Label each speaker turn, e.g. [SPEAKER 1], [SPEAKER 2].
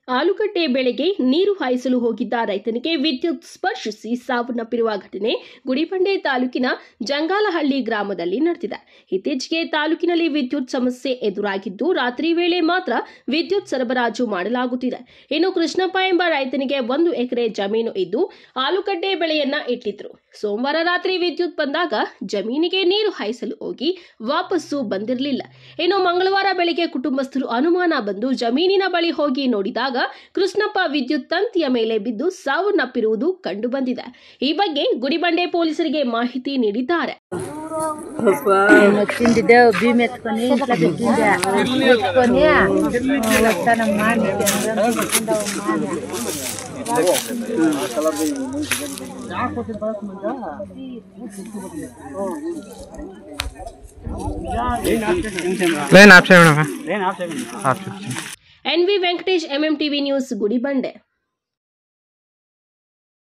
[SPEAKER 1] ಆಲೂಗಡ್ಡೆ ಬೆಳೆಗೆ ನೀರು ಹಾಯಿಸಲು ಹೋಗಿದ್ದ ರೈತನಿಗೆ ವಿದ್ಯುತ್ ಸ್ಪರ್ಶಿಸಿ ಸಾವನ್ನಪ್ಪಿರುವ ಘಟನೆ ಗುಡಿಬಂಡೆ ತಾಲೂಕಿನ ಜಂಗಾಲಹಳ್ಳಿ ಗ್ರಾಮದಲ್ಲಿ ನಡೆದಿದೆ. ಇತ್ತೀಚೆಗೆ ತಾಲೂಕಿನಲ್ಲಿ ವಿದ್ಯುತ್ ಸಮಸ್ಯೆ ಎದುರಾಗಿದ್ದು ರಾತ್ರಿ ವೇಳೆ ಮಾತ್ರ ವಿದ್ಯುತ್ ಸರಬರಾಜು ಮಾಡಲಾಗುತ್ತಿದೆ. ಇನ್ನು ಕೃಷ್ಣಪ್ಪ ಎಂಬ ರೈತನಿಗೆ 1 ಎಕರೆ ಜಮೀನು ಇದ್ದು ಆಲೂಗಡ್ಡೆ ಬೆಳೆಯನ್ನ ಇಟ್ಟಿದ್ರು. ಸೋಮವಾರ ರಾತ್ರಿ ವಿದ್ಯುತ್ ಬಂದಾಗ ಜಮೀನಿಗೆ ನೀರು ಹಾಯಿಸಲು ಹೋಗಿ ವಾಪಸ್ಸು ಬಂದಿರಲಿಲ್ಲ. ಇನ್ನು ಮಂಗಳವಾರ ಬೆಳಗ್ಗೆ ಕುಟುಂಬಸ್ಥರು ಅನುಮಾನ ಬಂದು ಜಮೀನಿನ ಬಳಿ ಹೋಗಿ ನೋಡಿದಾಗ ಕೃಷ್ಣಪ್ಪ ವಿದ್ಯುತ್ ತಂತಿಯ ಮೇಲೆ ಬಿದ್ದು ಸಾವನ್ನಪ್ಪಿರುವುದು ಕಂಡುಬಂದಿದೆ. ಈ ಬಗ್ಗೆ ಗುಡಿಬಂಡೆ ಪೊಲೀಸರಿಗೆ ಮಾಹಿತಿ ನೀಡಿದ್ದಾರೆ. NV Venkatesh MMTV news Gudibande.